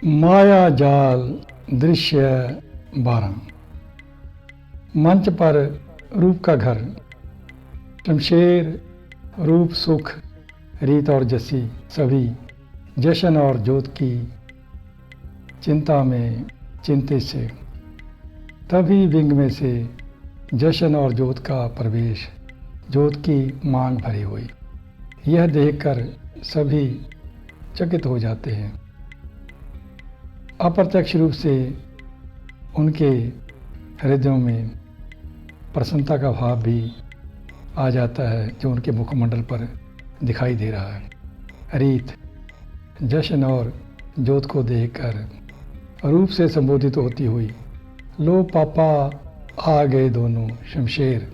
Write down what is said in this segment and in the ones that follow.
माया जाल दृश्य 12। मंच पर रूप का घर। शमशेर, रूप, सुख, रीत और जसी सभी जशन और जोत की चिंता में चिंतित से। तभी विंग में से जशन और जोत का प्रवेश, जोत की मांग भरी हुई। यह देखकर सभी चकित हो जाते हैं। अप्रत्यक्ष रूप से उनके हृदयों में प्रसन्नता का भाव भी आ जाता है, जो उनके मुखमंडल पर दिखाई दे रहा है। रीत जशन और जोत को देखकर रूप से संबोधित होती हुई, लो पापा आ गए दोनों। शमशेर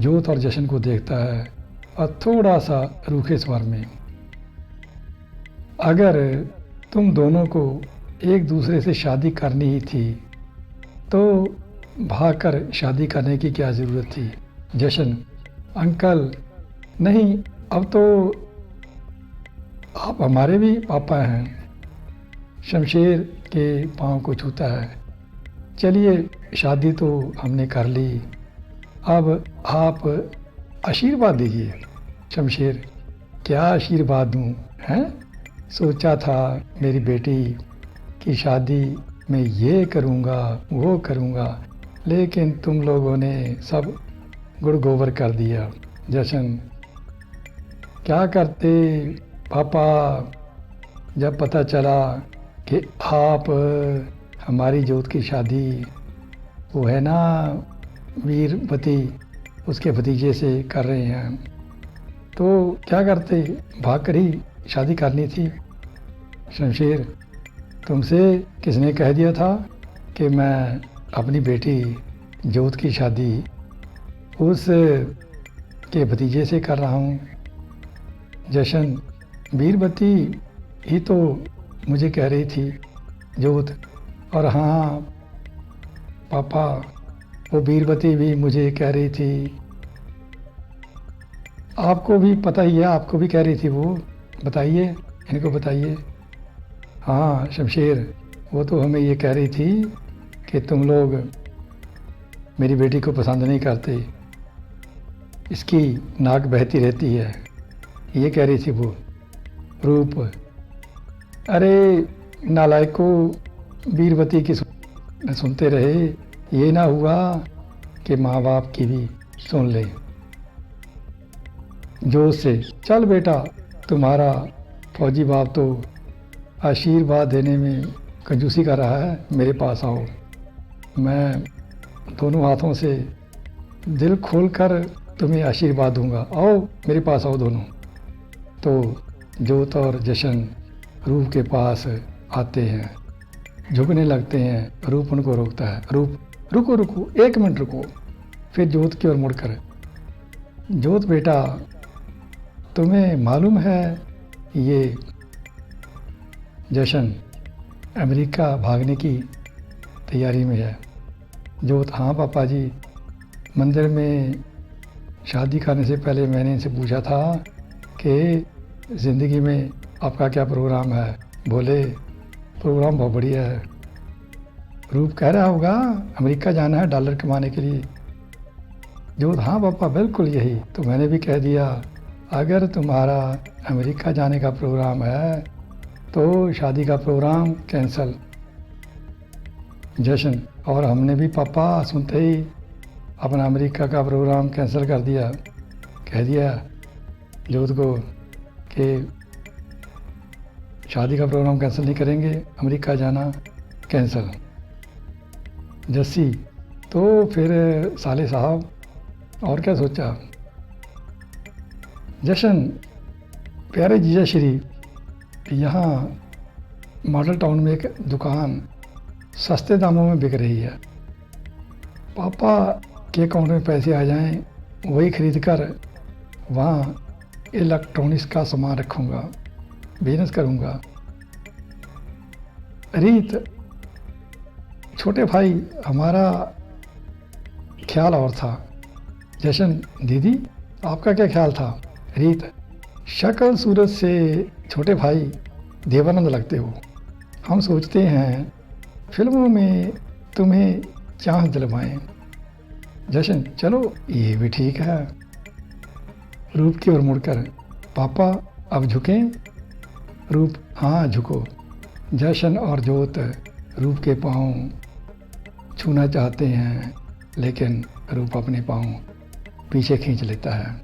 जोत और जशन को देखता है और थोड़ा सा रूखे स्वर में, अगर तुम दोनों को एक दूसरे से शादी करनी ही थी तो भागकर शादी करने की क्या ज़रूरत थी। जशन, अंकल नहीं, अब तो आप हमारे भी पापा हैं। शमशेर के पाँव को छूता है, चलिए शादी तो हमने कर ली, अब आप आशीर्वाद दीजिए। शमशेर, क्या आशीर्वाद दूँ हैं? सोचा था मेरी बेटी की शादी मैं ये करूँगा वो करूँगा, लेकिन तुम लोगों ने सब गुड़ गोबर कर दिया। जशन, क्या करते पापा जब पता चला कि आप हमारी जोत की शादी, वो है ना वीरवती, उसके भतीजे से कर रहे हैं, तो क्या करते, भाग कर ही शादी करनी थी। शमशेर, तुमसे किसने कह दिया था कि मैं अपनी बेटी जोत की शादी उस के भतीजे से कर रहा हूँ। जशन, वीरवती ही तो मुझे कह रही थी जोत, और हाँ पापा, वो वीरवती भी मुझे कह रही थी, आपको भी पता ही है, आपको भी कह रही थी वो, बताइए, इनको बताइए। हाँ शमशेर, वो तो हमें ये कह रही थी कि तुम लोग मेरी बेटी को पसंद नहीं करते, इसकी नाक बहती रहती है, ये कह रही थी वो। रूप, अरे नालायकों, वीरवती की सुनते रहे, ये ना हुआ कि माँ बाप की भी सुन ले। जोत से, चल बेटा, तुम्हारा फौजी बाप तो आशीर्वाद देने में कंजूसी कर रहा है, मेरे पास आओ, मैं दोनों हाथों से दिल खोलकर तुम्हें आशीर्वाद दूंगा, आओ मेरे पास आओ दोनों। तो जोत और जशन रूप के पास आते हैं, झुकने लगते हैं। रूप उनको रोकता है, रूप रुको रुको, 1 मिनट रुको। फिर जोत की ओर मुड़कर, जोत बेटा, तुम्हें मालूम है ये जशन अमेरिका भागने की तैयारी में है। जोत, हाँ पापा जी, मंदिर में शादी करने से पहले मैंने इनसे पूछा था कि ज़िंदगी में आपका क्या प्रोग्राम है, बोले प्रोग्राम बहुत बढ़िया है। रूप कह रहा होगा अमेरिका जाना है डॉलर कमाने के लिए। जोत, हाँ पापा बिल्कुल यही तो मैंने भी कह दिया, अगर तुम्हारा अमेरिका जाने का प्रोग्राम है तो शादी का प्रोग्राम कैंसल। जशन, और हमने भी पापा सुनते ही अपना अमेरिका का प्रोग्राम कैंसिल कर दिया, कह दिया जोत को कि शादी का प्रोग्राम कैंसिल नहीं करेंगे, अमेरिका जाना कैंसिल। जस्सी, तो फिर साले साहब और क्या सोचा। जशन, प्यारे जीजा श्री, यहाँ मॉडल टाउन में एक दुकान सस्ते दामों में बिक रही है, पापा के अकाउंट में पैसे आ जाएं, वही खरीद कर वहाँ इलेक्ट्रॉनिक्स का सामान रखूँगा, बिजनेस करूँगा। रीत, छोटे भाई, हमारा ख्याल और था। जशन, दीदी आपका क्या ख्याल था। रीत, शक्ल सूरत से छोटे भाई देवानंद लगते हो। हम सोचते हैं फिल्मों में तुम्हें चांस दिलवाएं। जशन, चलो ये भी ठीक है। रूप की ओर मुड़कर, पापा अब झुकें? रूप, हाँ झुको। जशन और ज्योत रूप के पाँव छूना चाहते हैं, लेकिन रूप अपने पाँव पीछे खींच लेता है।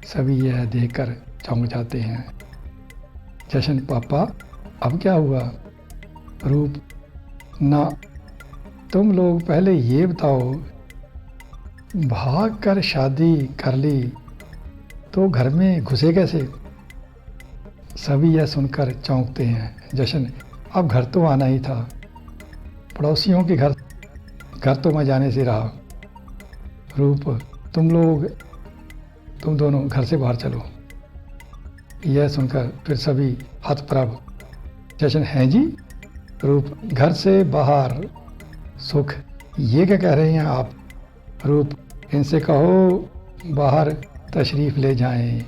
सभी यह देखकर चौंक जाते हैं। जशन, पापा अब क्या हुआ? रूप, ना, तुम लोग पहले ये बताओ, भाग कर शादी कर ली तो घर में घुसे कैसे? सभी यह सुनकर चौंकते हैं। जशन, अब घर तो आना ही था, पड़ोसियों के घर तो मैं जाने से रहा। रूप, तुम दोनों घर से बाहर चलो। यह सुनकर फिर सभी हतप्रभ। जशन, हैं जी? रूप, घर से बाहर? सुख, ये क्या कह रहे हैं आप? रूप, इनसे कहो बाहर तशरीफ़ ले जाएं।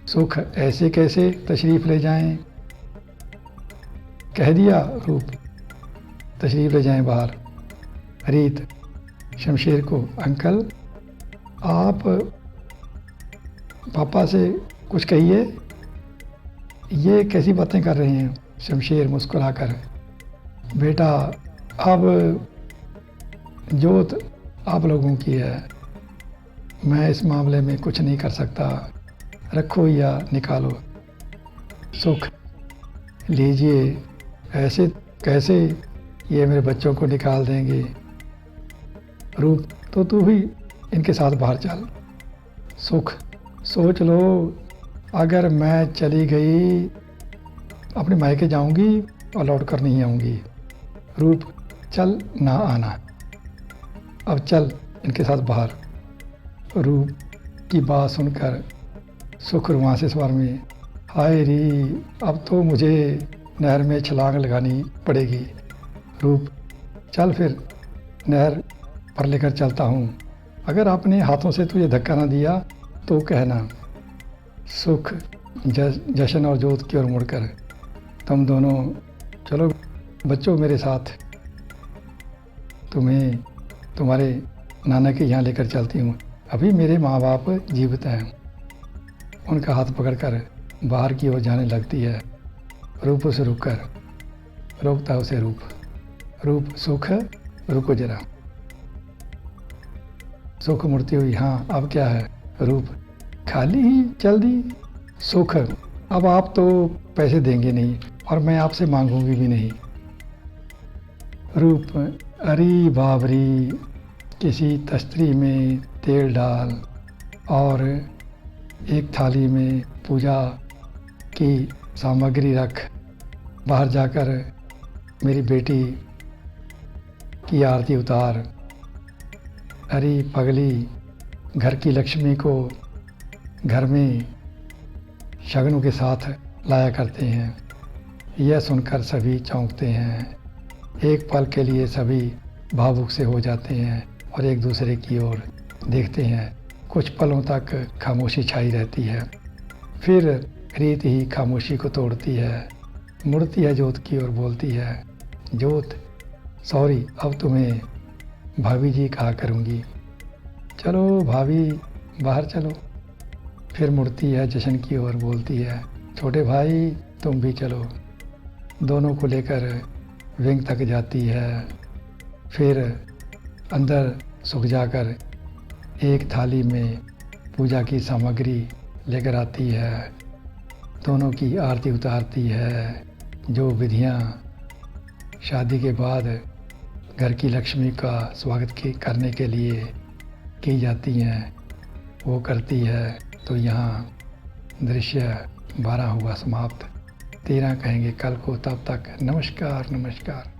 सुख, ऐसे कैसे तशरीफ़ ले जाएं? कह दिया रूप, तशरीफ़ ले जाएं बाहर। रीत शमशेर को, अंकल आप पापा से कुछ कहिए, ये कैसी बातें कर रहे हैं? शमशेर मुस्कुराकर, बेटा अब जोत आप लोगों की है, मैं इस मामले में कुछ नहीं कर सकता, रखो या निकालो। सुख, लीजिए, ऐसे कैसे ये मेरे बच्चों को निकाल देंगे? रूप, तो तू भी इनके साथ बाहर चल। सुख, सोच लो, अगर मैं चली गई अपने मायके जाऊंगी और लौट कर नहीं आऊंगी। रूप, चल ना आना, अब चल इनके साथ बाहर। रूप की बात सुनकर सुख रुआं से स्वर में, हाय री, अब तो मुझे नहर में छलांग लगानी पड़ेगी। रूप, चल फिर नहर पर लेकर चलता हूँ, अगर आपने हाथों से तुझे धक्का ना दिया तो कहना। सुख जशन और जोत की ओर मुड़कर, तुम दोनों चलो बच्चों मेरे साथ, तुम्हें तुम्हारे नाना के यहाँ लेकर चलती हूँ, अभी मेरे माँ बाप जीवित हैं। उनका हाथ पकड़कर बाहर की ओर जाने लगती है। रूप उसे रोकता उसे रूप, सुख रुको जरा। सुख मुड़ती हुई, हाँ अब क्या है? रूप, खाली ही चल दी। सुख, अब आप तो पैसे देंगे नहीं और मैं आपसे मांगूंगी भी नहीं। रूप, अरे बाबरी, किसी तस्तरी में तेल डाल और एक थाली में पूजा की सामग्री रख, बाहर जाकर मेरी बेटी की आरती उतार। अरे पगली, घर की लक्ष्मी को घर में शगनों के साथ लाया करते हैं। यह सुनकर सभी चौंकते हैं। एक पल के लिए सभी भावुक से हो जाते हैं और एक दूसरे की ओर देखते हैं। कुछ पलों तक खामोशी छाई रहती है, फिर रीत ही खामोशी को तोड़ती है। मुड़ती है जोत की ओर, बोलती है, जोत सॉरी, अब तुम्हें भाभी जी कहा करूँगी, चलो भाभी बाहर चलो। फिर मुड़ती है जशन की ओर, बोलती है, छोटे भाई तुम भी चलो। दोनों को लेकर विंग तक जाती है, फिर अंदर सूख जाकर एक थाली में पूजा की सामग्री लेकर आती है। दोनों की आरती उतारती है। जो विधियाँ शादी के बाद घर की लक्ष्मी का स्वागत करने के लिए की जाती हैं वो करती है। तो यहाँ दृश्य 12 हुआ समाप्त। 13 कहेंगे कल को। तब तक नमस्कार।